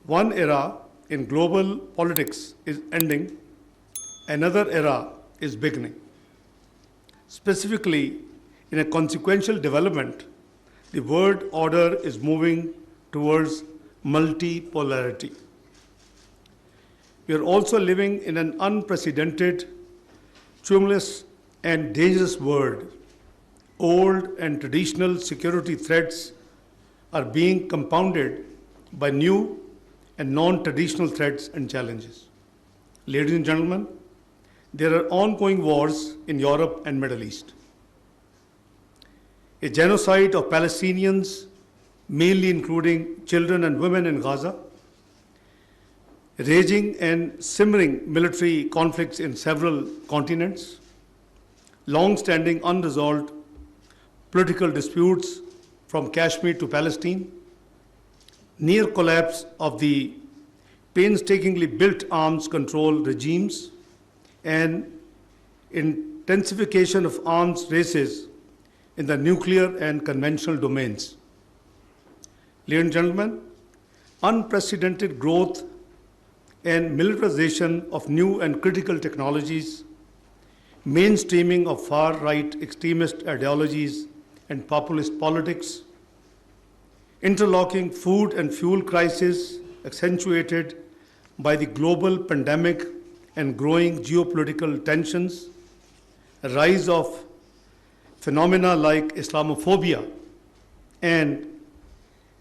One era in global politics is ending, another era is beginning. Specifically, in a consequential development, the world order is moving towards multipolarity. We are also living in an unprecedented, tumultuous, and dangerous world. Old and traditional security threats are being compounded by new and non-traditional threats and challenges. Ladies and gentlemen, there are ongoing wars in Europe and Middle East. A genocide of Palestinians, mainly including children and women in Gaza, raging and simmering military conflicts in several continents, long-standing unresolved political disputes from Kashmir to Palestine, near collapse of the painstakingly built arms control regimes, and intensification of arms races in the nuclear and conventional domains. Ladies and gentlemen, unprecedented growth and militarization of new and critical technologies, mainstreaming of far-right extremist ideologies and populist politics, interlocking food and fuel crisis accentuated by the global pandemic and growing geopolitical tensions, a rise of phenomena like Islamophobia, and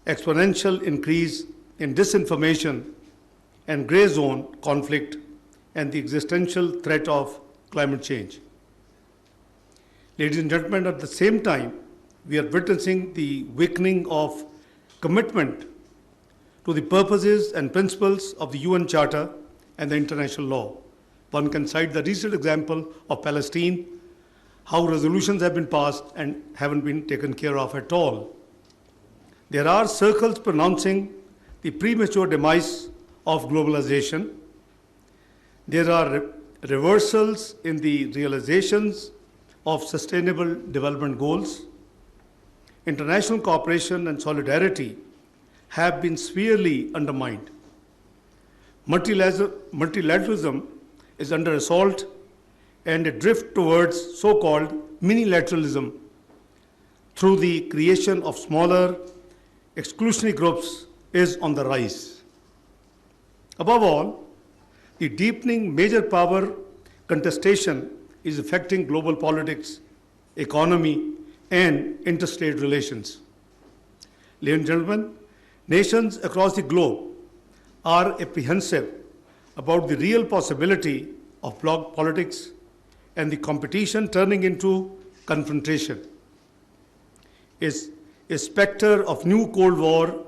exponential increase in disinformation and gray zone conflict, and the existential threat of climate change. Ladies and gentlemen, at the same time, we are witnessing the weakening of commitment to the purposes and principles of the UN Charter and the international law. One can cite the recent example of Palestine, how resolutions have been passed and haven't been taken care of at all. There are circles pronouncing the premature demise of globalization. There are reversals in the realizations of sustainable development goals. International cooperation and solidarity have been severely undermined. Multilateralism is under assault, and a drift towards so-called minilateralism through the creation of smaller exclusionary groups is on the rise. Above all, the deepening major power contestation is affecting global politics, economy, and interstate relations. Ladies and gentlemen, nations across the globe are apprehensive about the real possibility of bloc politics and the competition turning into confrontation. A specter of new Cold War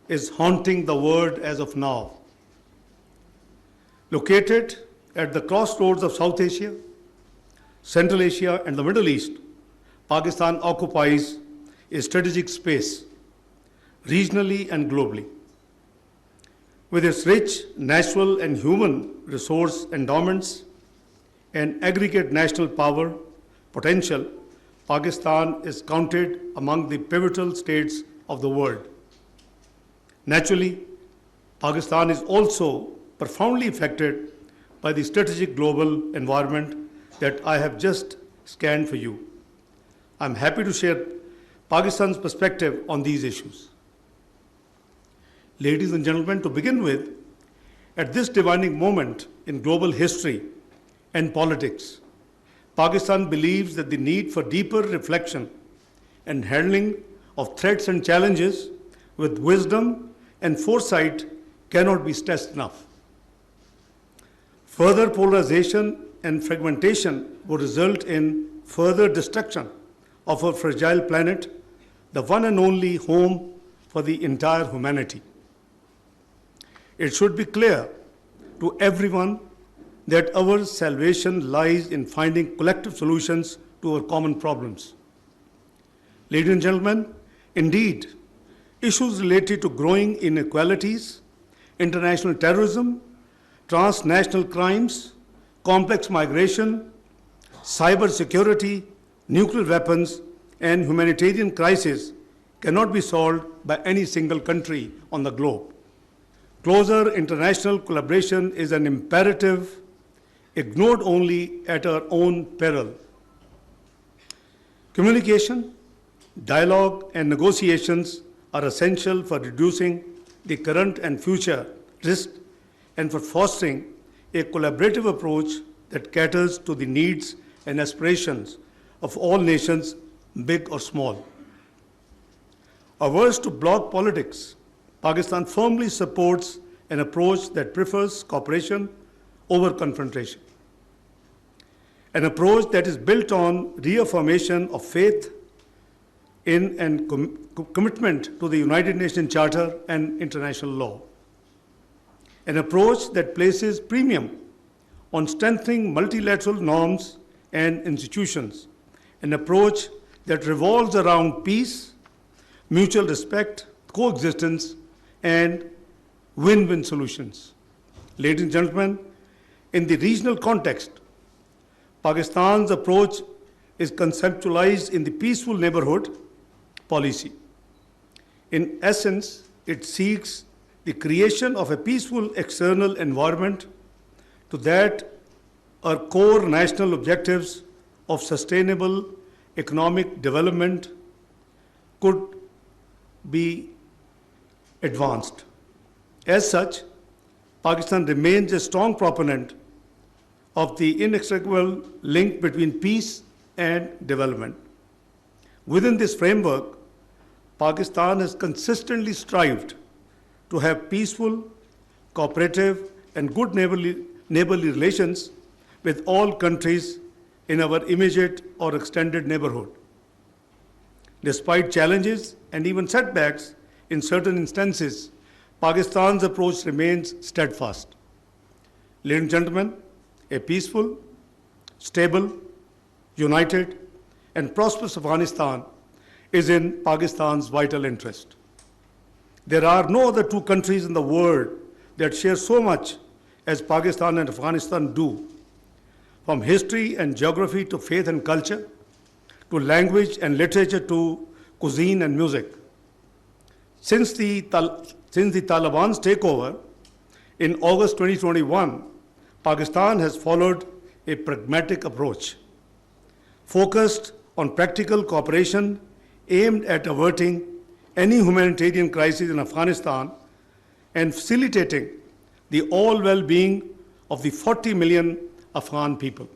is haunting the world as of now. Located at the crossroads of South Asia, Central Asia, and the Middle East, Pakistan occupies a strategic space, regionally and globally. With its rich natural and human resource endowments and aggregate national power potential, Pakistan is counted among the pivotal states of the world. Naturally, Pakistan is also profoundly affected by the strategic global environment that I have just scanned for you. I'm happy to share Pakistan's perspective on these issues. Ladies and gentlemen, to begin with, at this defining moment in global history and politics, Pakistan believes that the need for deeper reflection and handling of threats and challenges with wisdom and foresight cannot be stressed enough. Further polarization and fragmentation would result in further destruction of our fragile planet, the one and only home for the entire humanity. It should be clear to everyone that our salvation lies in finding collective solutions to our common problems. Ladies and gentlemen, indeed, issues related to growing inequalities, international terrorism, transnational crimes, complex migration, cyber security, nuclear weapons, and humanitarian crises cannot be solved by any single country on the globe. Closer international collaboration is an imperative ignored only at our own peril. Communication, dialogue, and negotiations are essential for reducing the current and future risks and for fostering a collaborative approach that caters to the needs and aspirations of all nations, big or small. Averse to bloc politics, Pakistan firmly supports an approach that prefers cooperation over confrontation. An approach that is built on reaffirmation of faith in and commitment to the United Nations Charter and international law. An approach that places premium on strengthening multilateral norms and institutions. An approach that revolves around peace, mutual respect, coexistence, and win-win solutions. Ladies and gentlemen, in the regional context, Pakistan's approach is conceptualized in the peaceful neighborhood policy. In essence, it seeks the creation of a peaceful external environment to that our core national objectives of sustainable economic development could be advanced. As such, Pakistan remains a strong proponent of the inextricable link between peace and development. Within this framework, Pakistan has consistently strived to have peaceful, cooperative, and good neighborly relations with all countries in our immediate or extended neighborhood. Despite challenges and even setbacks in certain instances, Pakistan's approach remains steadfast. Ladies and gentlemen, a peaceful, stable, united, and prosperous Afghanistan is in Pakistan's vital interest. There are no other two countries in the world that share so much as Pakistan and Afghanistan do, from history and geography to faith and culture, to language and literature to cuisine and music. Since the Taliban's takeover in August 2021, Pakistan has followed a pragmatic approach, focused on practical cooperation aimed at averting any humanitarian crisis in Afghanistan and facilitating the all well-being of the 40 million Afghan people.